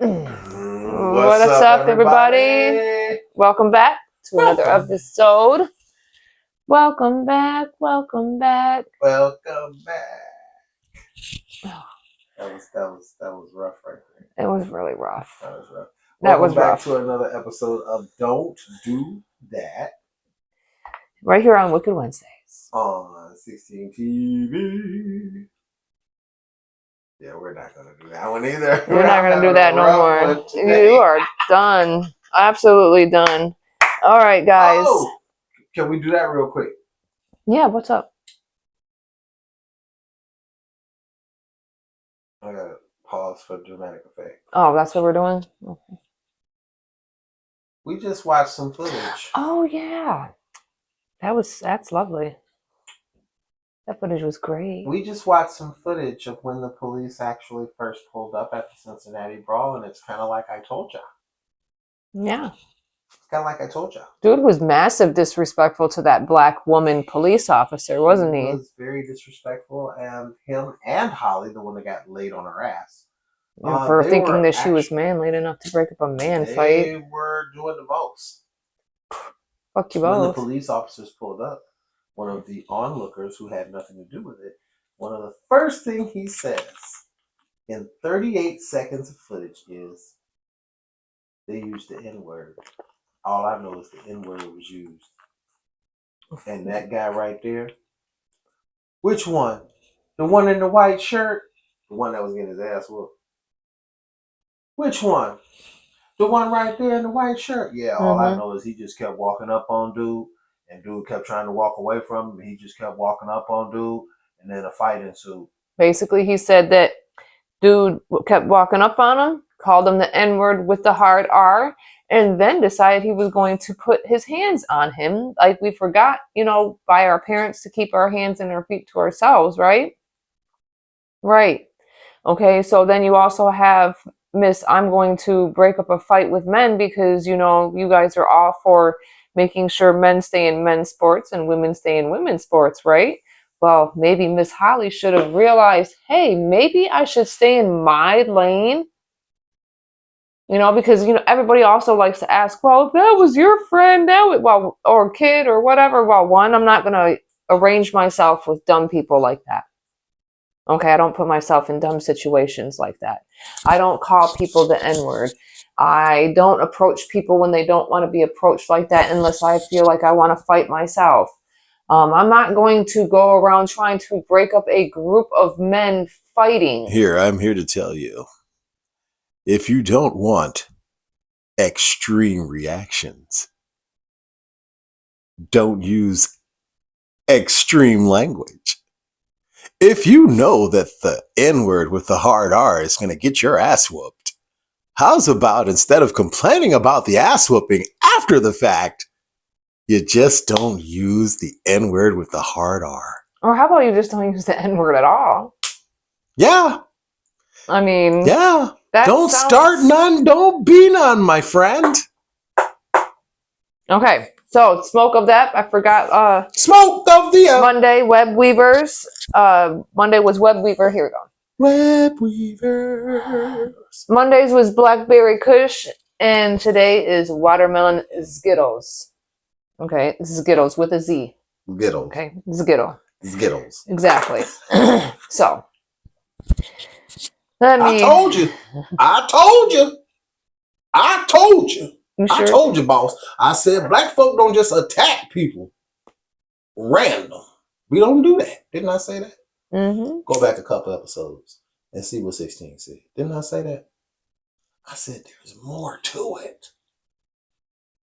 What's up, everybody? Welcome back to another episode. Welcome back. Welcome back. Oh, That was rough right it there. was really rough. That was rough. That was Welcome back rough. to another episode of Don't Do That Right here on Wicked Wednesdays. on 16 TV. Yeah, we're not gonna do that one either. We're not gonna do that no more. You are done. Absolutely done. All right, guys. Oh, can we do that real quick? Yeah, what's up? I gotta pause for dramatic effect. Oh, that's what we're doing? Okay. We just watched some footage. Oh, yeah. That's lovely. That footage was great. We just watched some footage of when the police actually first pulled up at the Cincinnati Brawl, and it's kind of like I told y'all. Yeah. It's kind of like I told y'all. Dude was massive disrespectful to that black woman police officer, wasn't he? He was very disrespectful, and him and Holly, the one that got laid on her ass, for thinking that she was manly enough to break up a man fight. They were doing the most. Fuck you When the both. police officers pulled up, one of the onlookers who had nothing to do with it, one of the first things he says in 38 seconds of footage is, they used the N-word. All I know is the N-word was used. And that guy right there, which one? The one in the white shirt? The one that was getting his ass whooped. Which one? The one right there in the white shirt? Yeah, all I know is he just kept walking up on dude, and dude kept trying to walk away from him, and he just kept walking up on dude, and then a fight ensued. Basically, he said that dude kept walking up on him, called him the N-word with the hard R, and then decided he was going to put his hands on him, like we forgot, by our parents to keep our hands and our feet to ourselves, right? Right. Okay, so then you also have Miss, I'm going to break up a fight with men because, you guys are all for making sure men stay in men's sports and women stay in women's sports, right? Well, maybe Miss Holly should have realized, hey, maybe I should stay in my lane. Because, everybody also likes to ask, well, if that was your friend, or kid or whatever. Well, one, I'm not going to arrange myself with dumb people like that. Okay, I don't put myself in dumb situations like that. I don't call people the N-word. I don't approach people when they don't want to be approached like that unless I feel like I want to fight myself. I'm not going to go around trying to break up a group of men fighting. I'm here to tell you, if you don't want extreme reactions, don't use extreme language. If you know that the N-word with the hard R is going to get your ass whooped, how's about instead of complaining about the ass whooping after the fact, you just don't use the N-word with the hard R? Or how about you just don't use the N-word at all? Yeah. I mean... Yeah. Don't start none, don't be none, my friend. Okay. So, smoke of that, I forgot. Smoke of the Monday, Web Weavers. Monday was Web Weaver. Here we go. Web Weavers. Mondays was Blackberry Kush, and today is Watermelon Skittles. Okay, Skittles with a Z. Skittles. Okay, Skittle. Skittles. Exactly. So. I told you. I told you, boss. I said black folk don't just attack people random. We don't do that. Didn't I say that? Mm-hmm. Go back a couple episodes and see what 16 said. Didn't I say that? I said there's more to it.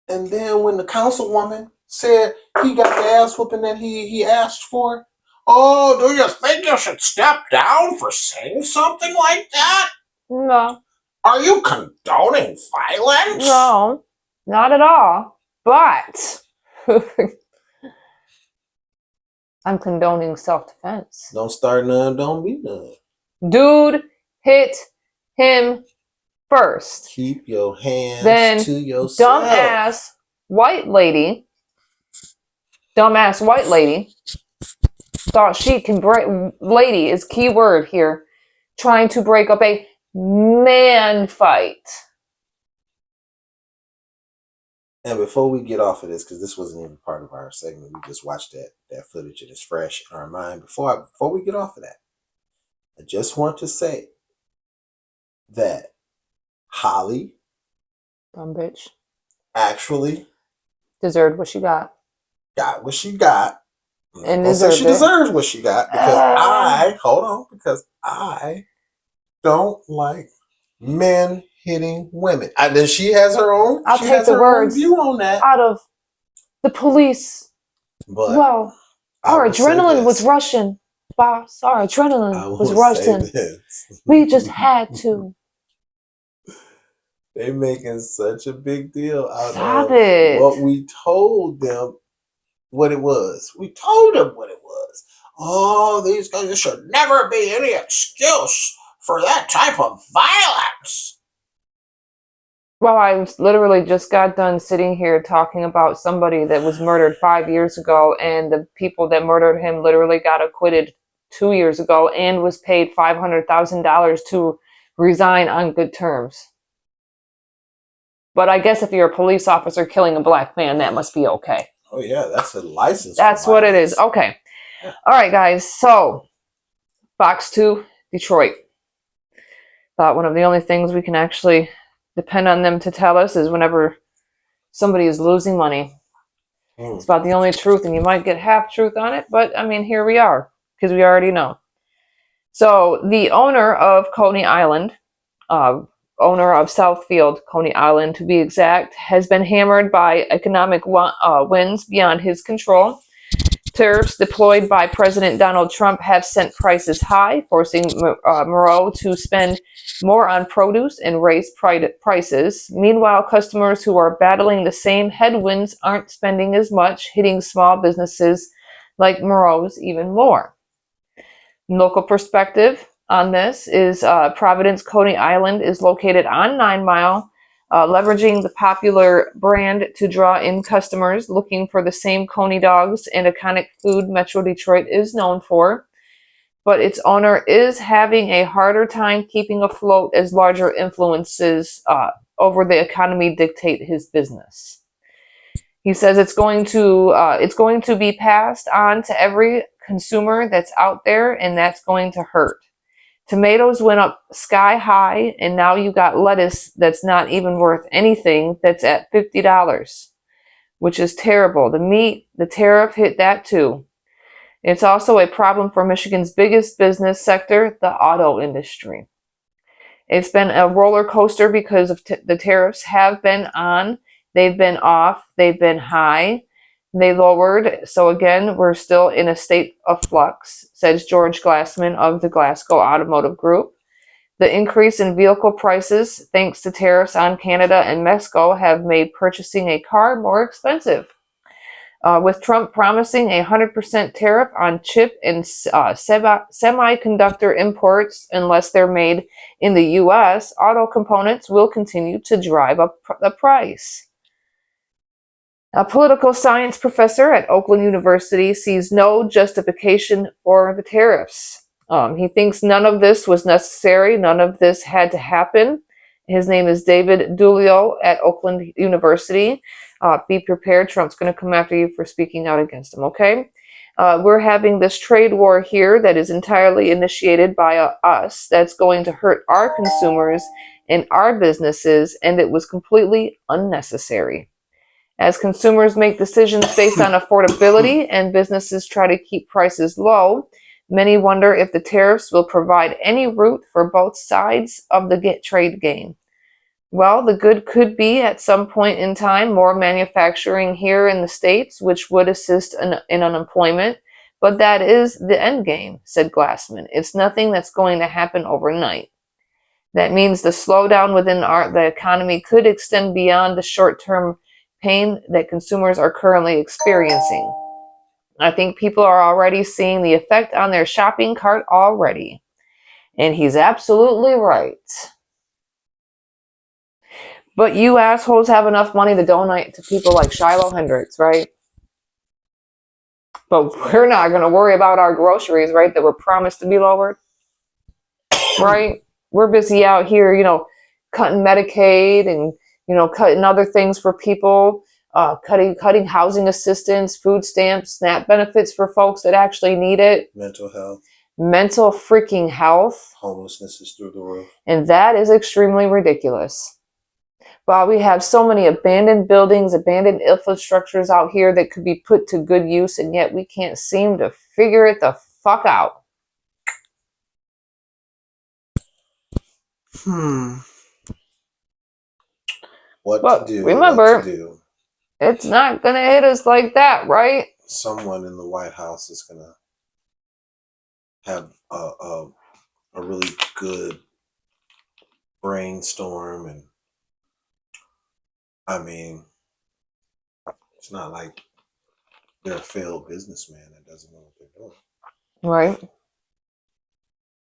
And then when the councilwoman said he got the ass whooping that he asked for, oh, do you think you should step down for saying something like that? No. Are you condoning violence? No, not at all. But I'm condoning self-defense. Don't start none, don't be none. Dude hit him first. Keep your hands to yourself. Dumbass white lady thought she can break. Lady is key word here. Trying to break up a man fight. And before we get off of this, because this wasn't even part of our segment, we just watched that footage and it's fresh in our mind. Before we get off of that, I just want to say that Holly Dumb bitch. actually Deserved what she got. got what she got. I'm not And gonna say she deserved it. deserves what she got because I don't like men hitting women. Then she has her own. I'll she take has the her words own view on that. out of the police. But Well, I our will say adrenaline was this. rushing, boss. Our I adrenaline was will say rushing. this. We just had to. They making such a big deal out Stop of it. what we told them what it was. We told them what it was. Oh, these guys, there should never be any excuse for that type of violence. Well, I literally just got done sitting here talking about somebody that was murdered 5 years ago, and the people that murdered him literally got acquitted 2 years ago and was paid $500,000 to resign on good terms. But I guess if you're a police officer killing a black man, that must be okay. Oh yeah, that's a license. That's what it is. Okay. Yeah. All right, guys. So, Fox 2, Detroit. Thought one of the only things we can actually depend on them to tell us is whenever somebody is losing money. It's about the only truth, and you might get half truth on it, but I mean, here we are, because we already know. So, the owner of Coney Island, owner of Southfield, Coney Island to be exact, has been hammered by economic winds beyond his control. Tariffs deployed by President Donald Trump have sent prices high, forcing Moreau to spend more on produce and raise prices. Meanwhile, customers who are battling the same headwinds aren't spending as much, hitting small businesses like Moreau's even more. Local perspective on this is Providence Coney Island is located on 9 Mile, leveraging the popular brand to draw in customers looking for the same Coney dogs and iconic food Metro Detroit is known for. But its owner is having a harder time keeping afloat as larger influences over the economy dictate his business. He says it's going to be passed on to every consumer that's out there, and that's going to hurt. Tomatoes went up sky high, and now you got lettuce that's not even worth anything that's at $50, which is terrible. The meat, the tariff hit that too. It's also a problem for Michigan's biggest business sector, the auto industry. It's been a roller coaster because of the tariffs have been on, they've been off, they've been high, they lowered. So again, we're still in a state of flux, says George Glassman of the Glasgow Automotive Group. The increase in vehicle prices, thanks to tariffs on Canada and Mexico, have made purchasing a car more expensive. With Trump promising a 100% tariff on chip and semiconductor imports unless they're made in the U.S., auto components will continue to drive up the price. A political science professor at Oakland University sees no justification for the tariffs. He thinks none of this was necessary, none of this had to happen. His name is David Dulio at Oakland University. Be prepared. Trump's going to come after you for speaking out against him, okay? We're having this trade war here that is entirely initiated by us that's going to hurt our consumers and our businesses, and it was completely unnecessary. As consumers make decisions based on affordability and businesses try to keep prices low, many wonder if the tariffs will provide any route for both sides of the trade game. Well, the good could be at some point in time more manufacturing here in the States, which would assist in unemployment. But that is the end game, said Glassman. It's nothing that's going to happen overnight. That means the slowdown within the economy could extend beyond the short-term pain that consumers are currently experiencing. I think people are already seeing the effect on their shopping cart already. And he's absolutely right. But you assholes have enough money to donate to people like Shiloh Hendricks, right? But we're not going to worry about our groceries, right, that were promised to be lowered, right? we're busy out here, cutting Medicaid and cutting other things for people, cutting housing assistance, food stamps, SNAP benefits for folks that actually need it, Mental health, mental freaking health, homelessness is through the roof. and that is extremely ridiculous. While we have so many abandoned buildings, abandoned infrastructures out here that could be put to good use, and yet we can't seem to figure it the fuck out. What But to do? remember, What to do? it's not gonna hit us like that, right? Someone in the White House is gonna have a really good brainstorm, and I mean, it's not like they're a failed businessman that doesn't know what they're doing. Right.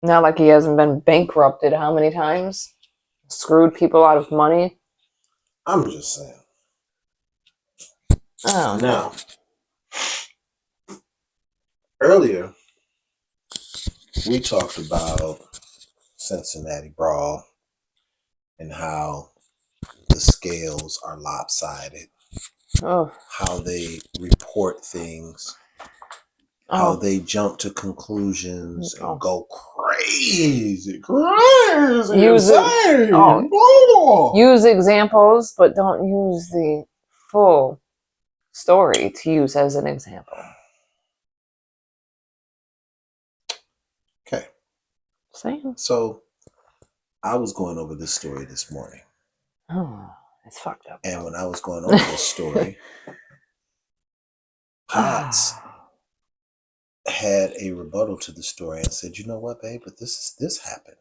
Not like he hasn't been bankrupted how many times? Screwed people out of money. I'm just saying. Oh, Now, earlier we talked about Cincinnati Brawl and how the scales are lopsided, Oh, how they report things, how they jump to conclusions and go crazy, insane. Use examples, but don't use the full story to use as an example. Okay. Same. So I was going over this story this morning. Oh, it's fucked up. And when I was going over this story, Potts had a rebuttal to the story and said, "You know what, babe, but this happened."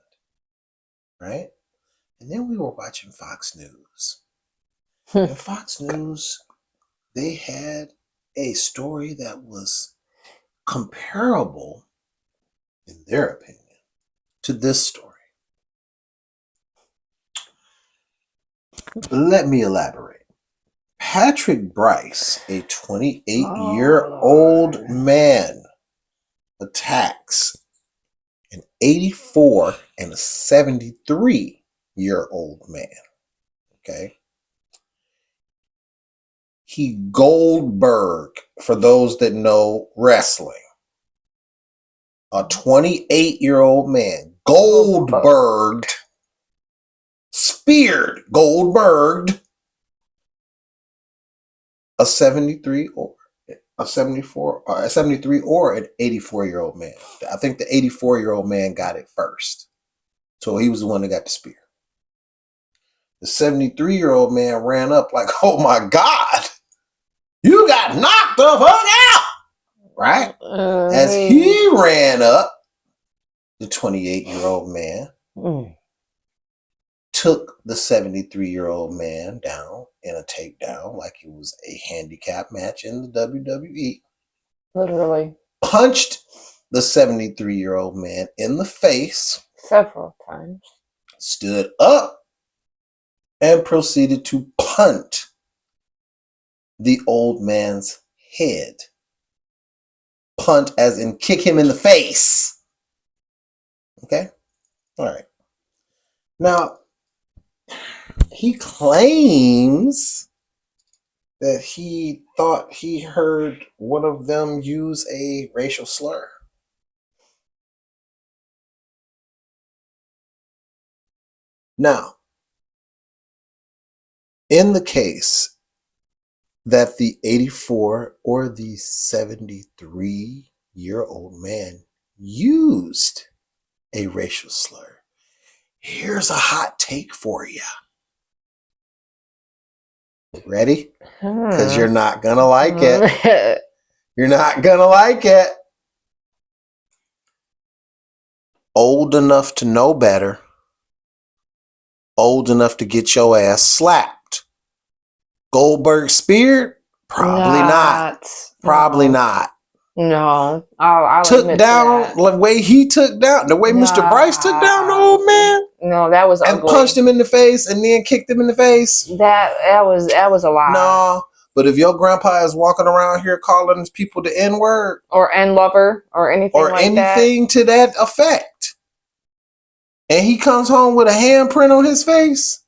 Right? And then we were watching Fox News. And Fox News, they had a story that was comparable, in their opinion, to this story. Let me elaborate. Patrick Bryce, a 28-year-old man, attacks an 84 and a 73-year-old man. Okay. He Goldberg, for those that know wrestling. A 28-year-old man, Goldberged, Goldberged, a 73 or a 74, a 73 or an 84-year-old man. I think the 84-year-old man got it first. So he was the one that got the spear. The 73-year-old man ran up like, "Oh my God, you got knocked the fuck out!" Right? As he ran up, the 28-year-old man took the 73-year-old man down in a takedown like it was a handicap match in the WWE. Literally. Punched the 73-year-old man in the face. Several times. Stood up and proceeded to punt the old man's head. Punt as in kick him in the face. Okay? All right. Now, he claims that he thought he heard one of them use a racial slur. Now, in the case that the 84 or the 73-year-old man used a racial slur, here's a hot take for you. Ready? Because you're not going to like it. You're not going to like it. Old enough to know better. Old enough to get your ass slapped. Goldberg speared? Probably not. Probably not. No. I'll took admit down to that. the way he took down, the way Mr. Bryce took down the old man. No, that was ugly. And punched him in the face and then kicked him in the face. That was a lie. No, but if your grandpa is walking around here calling people the N-word or N-lover or anything like that. Or anything to that effect, and he comes home with a handprint on his face,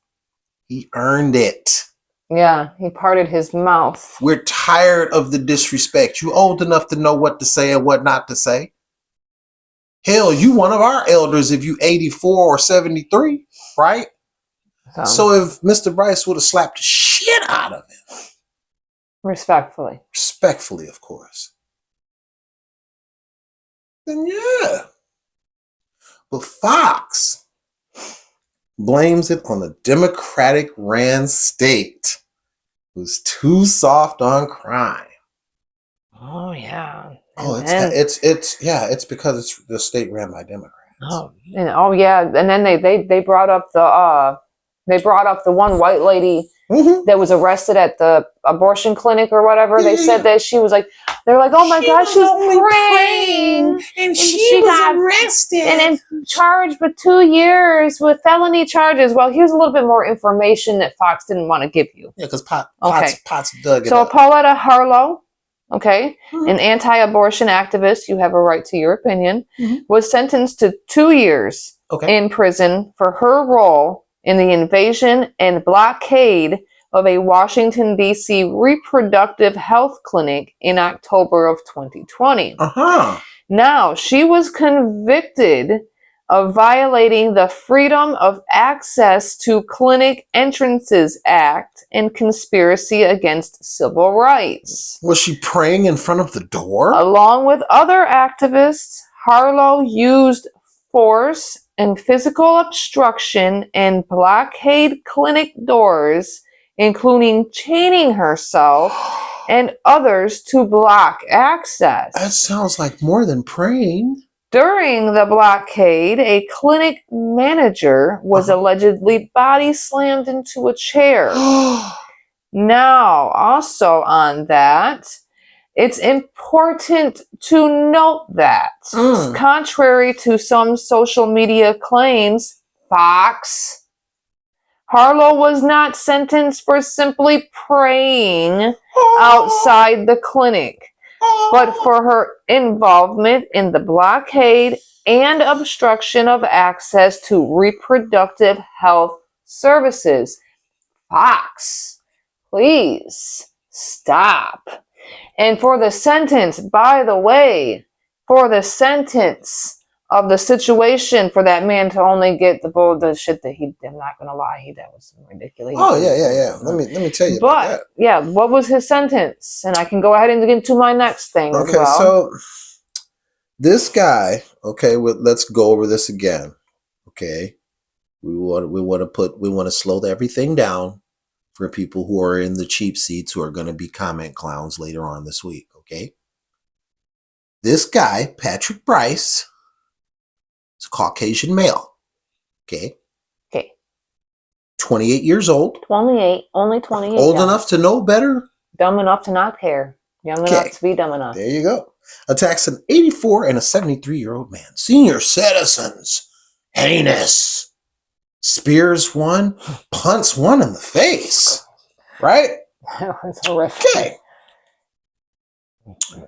he earned it. Yeah, he parted his mouth. We're tired of the disrespect. You old enough to know what to say and what not to say. Hell, you one of our elders if you 84 or 73, right? So if Mr. Bryce would have slapped the shit out of him. Respectfully, of course. Then yeah. But Fox blames it on the Democratic ran state who's too soft on crime. Oh yeah. Oh, it's because the state ran by Democrats. Oh yeah, and then they brought up the one white lady that was arrested at the abortion clinic or whatever. They said that she was like, they're like, oh my God, she's praying, and she got arrested and charged with 2 years with felony charges. Well, here's a little bit more information that Fox didn't want to give you. Yeah, because Potts dug it So up. Pauletta Harlow, okay, an anti-abortion activist, you have a right to your opinion, was sentenced to 2 years in prison for her role in the invasion and blockade of a Washington, D.C. reproductive health clinic in October of 2020. Now, she was convicted of violating the Freedom of Access to Clinic Entrances Act and conspiracy against civil rights. Was she praying in front of the door? Along with other activists, Harlow used force and physical obstruction and blockade clinic doors, including chaining herself and others to block access. That sounds like more than praying. During the blockade, a clinic manager was allegedly body slammed into a chair. Now, also on that, it's important to note that, contrary to some social media claims, Fox, Harlow was not sentenced for simply praying outside the clinic, but for her involvement in the blockade and obstruction of access to reproductive health services. Fox, please stop. And for the sentence, by the way, for the sentence of the situation for that man to only get the shit that I'm not gonna lie, that was ridiculous. Oh yeah. Let me tell you about that. Yeah, what was his sentence? And I can go ahead and get into my next thing as well. So this guy, let's go over this again. Okay. We want to slow everything down for people who are in the cheap seats who are going to be comment clowns later on this week. Okay. This guy, Patrick Bryce, is a Caucasian male. Okay. 28 years old. 28, only 28. Old enough to know better. Dumb enough to not care. Young enough to be dumb enough. There you go. Attacks an 84 and a 73-year-old man. Senior citizens. Heinous. Spears one, punts one in the face. Right? That was horrific. Okay.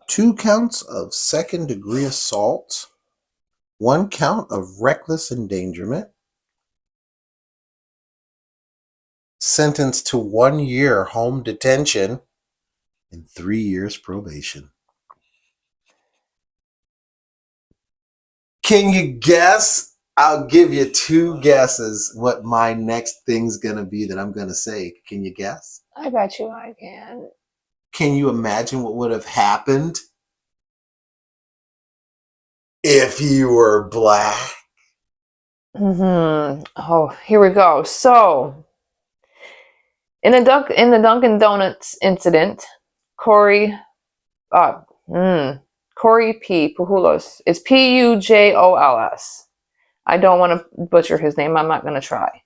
2 counts of second-degree assault. 1 count of reckless endangerment. Sentenced to 1 year home detention and 3 years probation. Can you guess? I'll give you 2 guesses what my next thing's going to be that I'm going to say. Can you guess? I bet you I can. Can you imagine what would have happened if you were black? Oh, here we go. So, in the Dunkin' Donuts incident, Corey P. Pujols. It's Pujols. I don't want to butcher his name. I'm not going to try.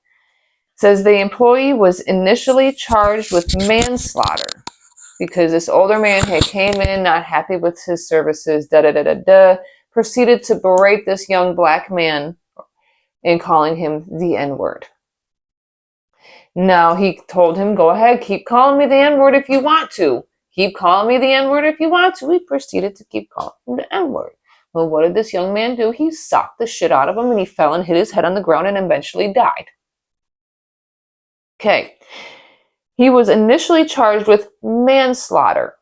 Says the employee was initially charged with manslaughter because this older man had came in not happy with his services, proceeded to berate this young black man and calling him the N-word. Now he told him, go ahead, keep calling me the N-word if you want to. Keep calling me the N-word if you want to. He proceeded to keep calling him the N-word. Well, what did this young man do? He socked the shit out of him and he fell and hit his head on the ground and eventually died. Okay. He was initially charged with manslaughter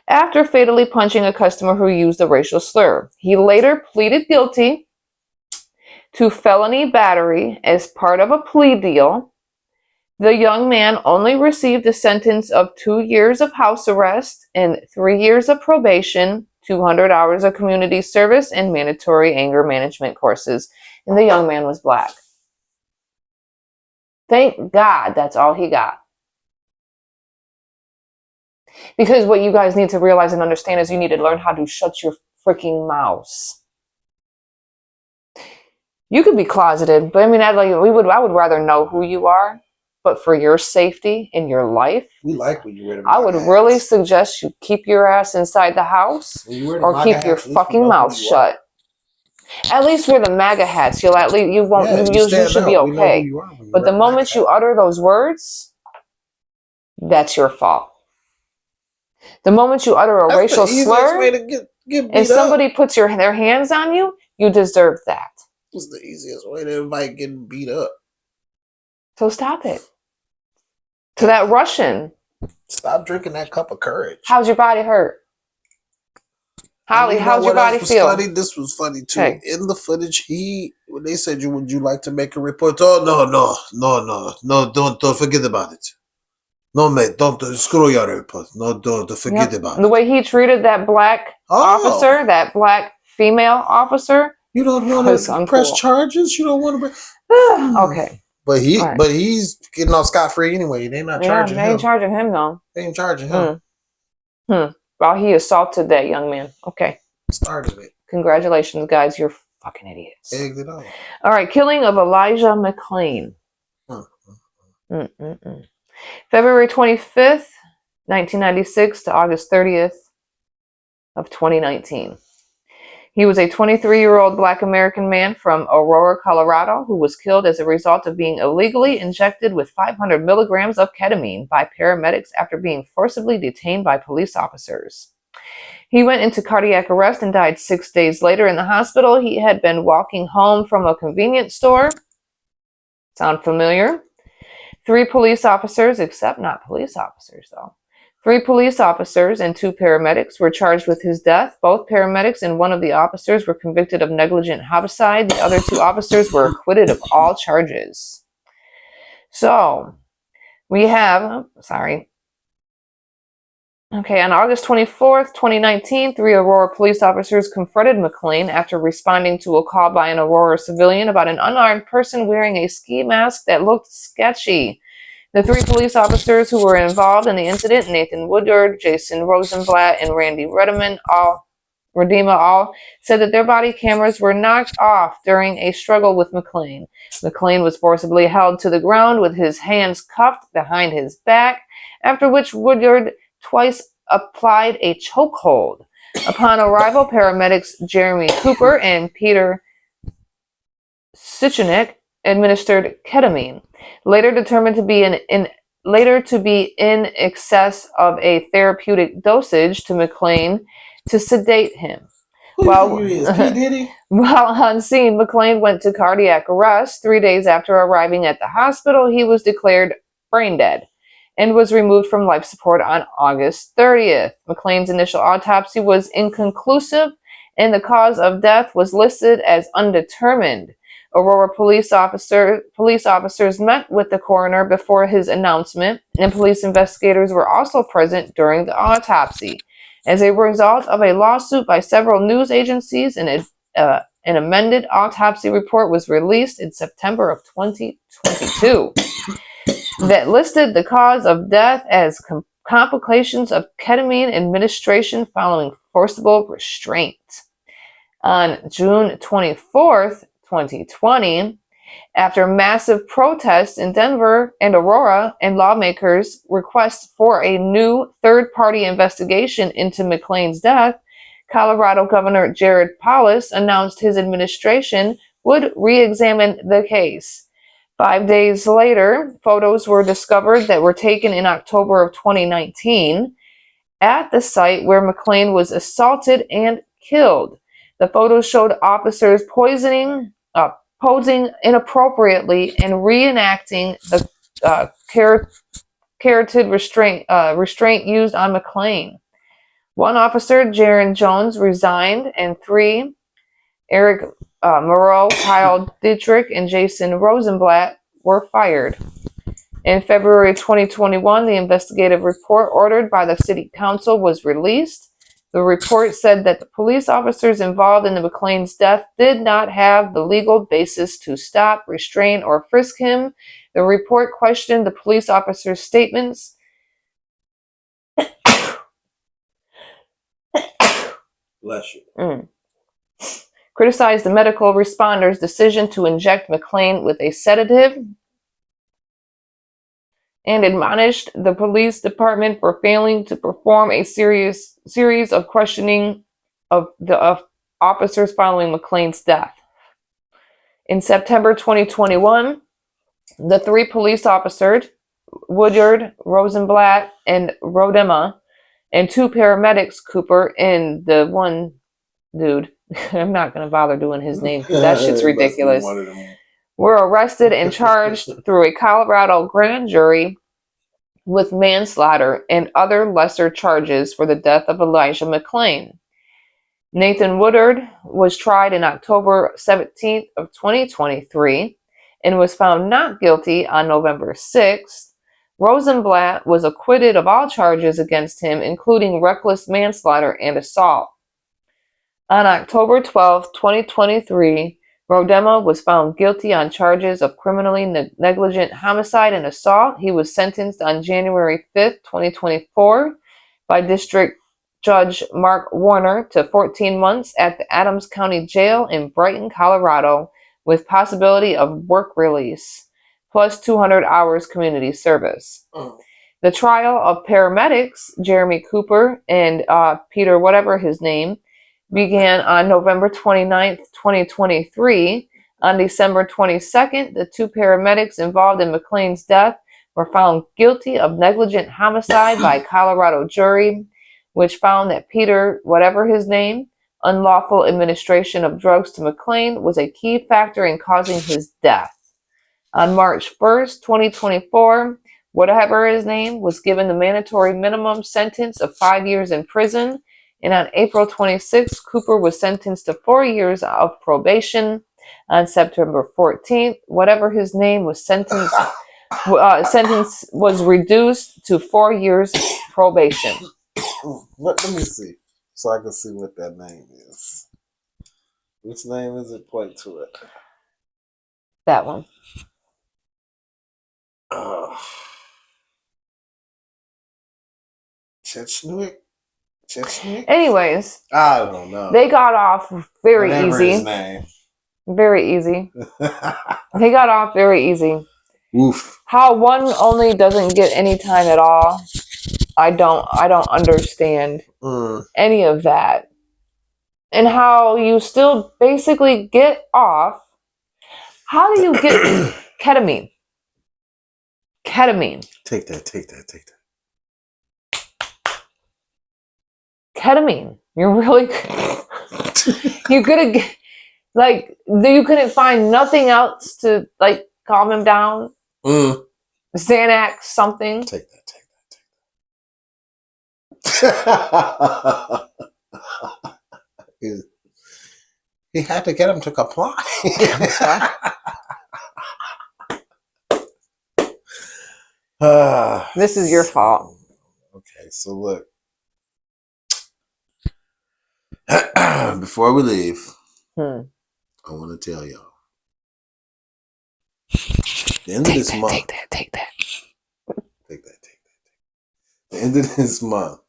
after fatally punching a customer who used a racial slur. He later pleaded guilty to felony battery as part of a plea deal. The young man only received a sentence of 2 years of house arrest and 3 years of probation, 200 hours of community service, and mandatory anger management courses. And the young man was black. Thank God that's all he got. Because what you guys need to realize and understand is you need to learn how to shut your freaking mouths. You could be closeted, but I mean, I would rather know who you are. But for your safety in your life, We like when you wear them. I would really suggest you keep your ass inside the house or keep your fucking mouth shut. At least wear the MAGA hats. You should be okay. But the moment you utter those words, that's your fault. The moment you utter a racial slur and somebody puts their hands on you, you deserve that. It's the easiest way to invite getting beat up. So stop it. To that Russian. Stop drinking that cup of courage. How's your body hurt? Holly, how's your body feel? Funny? This was funny too. Okay. In the footage, when they said, "Would you like to make a report?" Oh no! Don't forget about it. No, mate, don't screw your report. No, don't forget about it. The way he treated that black officer, that black female officer. You don't want to press charges. You don't want to. Okay. But he's getting off scot-free anyway. They're not charging him. They ain't charging him though. They ain't charging him. Well, he assaulted that young man. Okay. Started it. Congratulations, guys. You're fucking idiots. Egged it on. All right. Killing of Elijah McClain. February 25th, 1996 to August 30th of 2019. He was a 23-year-old Black American man from Aurora, Colorado, who was killed as a result of being illegally injected with 500 milligrams of ketamine by paramedics after being forcibly detained by police officers. He went into cardiac arrest and died 6 days later in the hospital. He had been walking home from a convenience store. Sound familiar? 3 police officers, except not police officers though. 3 police officers and 2 paramedics were charged with his death. Both paramedics and one of the officers were convicted of negligent homicide. The other 2 officers were acquitted of all charges. So, we have, on August 24th, 2019, 3 Aurora police officers confronted McClain after responding to a call by an Aurora civilian about an unarmed person wearing a ski mask that looked sketchy. The 3 police officers who were involved in the incident, Nathan Woodyard, Jason Rosenblatt, and Randy Redema, all said that their body cameras were knocked off during a struggle with McClain. McClain was forcibly held to the ground with his hands cuffed behind his back, after which Woodyard twice applied a chokehold. Upon arrival, paramedics Jeremy Cooper and Peter Sichunik administered ketamine, later determined to be in excess of a therapeutic dosage to McClain to sedate him. While on scene, McClain went to cardiac arrest. 3 days after arriving at the hospital, he was declared brain dead and was removed from life support on August 30th. McClain's initial autopsy was inconclusive, and the cause of death was listed as undetermined. Aurora police officers met with the coroner before his announcement, and police investigators were also present during the autopsy. As a result of a lawsuit by several news agencies, an amended autopsy report was released in September of 2022 that listed the cause of death as complications of ketamine administration following forcible restraint. On June 24th, 2020, after massive protests in Denver and Aurora and lawmakers' requests for a new third-party investigation into McClain's death, Colorado Governor Jared Polis announced his administration would re-examine the case. 5 days later, photos were discovered that were taken in October of 2019 at the site where McClain was assaulted and killed. The photos showed officers posing inappropriately and reenacting the carotid restraint used on McClain. One officer, Jaron Jones, resigned, and 3, Eric Moreau, Kyle Dietrich, and Jason Rosenblatt, were fired. In February 2021, the investigative report ordered by the City Council was released. The report said that the police officers involved in the McClain's death did not have the legal basis to stop, restrain, or frisk him. The report questioned the police officers' statements. Bless you. Criticized the medical responders' decision to inject McClain with a sedative, and admonished the police department for failing to perform a series of questioning of the officers following McClain's death. In September 2021, the 3 police officers, Woodyard, Rosenblatt, and Rodema, and 2 paramedics, Cooper and the one dude, I'm not going to bother doing his name because that shit's ridiculous, were arrested and charged through a Colorado grand jury with manslaughter and other lesser charges for the death of Elijah McClain. Nathan Woodard was tried in October 17th of 2023 and was found not guilty on November 6th. Rosenblatt was acquitted of all charges against him, including reckless manslaughter and assault. On October 12, 2023, Rodema was found guilty on charges of criminally negligent homicide and assault. He was sentenced on January 5, 2024, by District Judge Mark Warner to 14 months at the Adams County Jail in Brighton, Colorado, with possibility of work release, plus 200 hours community service. The trial of paramedics, Jeremy Cooper and Peter whatever his name, began on November 29th, 2023. On December 22nd, the 2 paramedics involved in McClain's death were found guilty of negligent homicide by a Colorado jury, which found that Peter, whatever his name, unlawful administration of drugs to McClain was a key factor in causing his death. On March 1st, 2024, whatever his name was given the mandatory minimum sentence of 5 years in prison. And on April 26th, Cooper was sentenced to 4 years of probation. On September 14th, whatever his name was sentence was reduced to 4 years probation. Let me see, so I can see what that name is. Which name is it? Point to it. That one. Chechnuik? Anyways, I don't know. they got off very Whatever easy. His name. Very easy. They got off very easy. Oof. How one only doesn't get any time at all, I don't understand any of that. And how you still basically get off. How do you get ketamine? Ketamine. Take that. Ketamine. You're really you're gonna get, like, you couldn't find nothing else to like calm him down. Xanax, something. Take that. He had to get him to comply. This is your fault. Okay, so look. Before we leave, I want to tell y'all. The end of this month. Take that. The end of this month,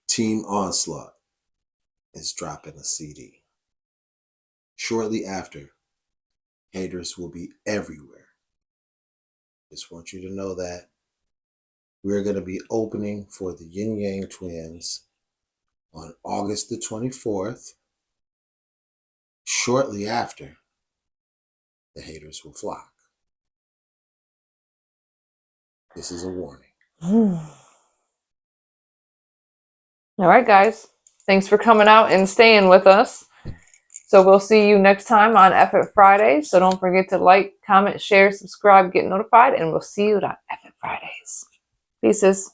Team Onslaught is dropping a CD. Shortly after, haters will be everywhere. Just want you to know that we're going to be opening for the Yin Yang Twins on August the 24th. Shortly after, the haters will flock. This is a warning. All right, guys. Thanks for coming out and staying with us. So we'll see you next time on Effort Fridays. So don't forget to like, comment, share, subscribe, get notified, and we'll see you on Effort Fridays. Pieces.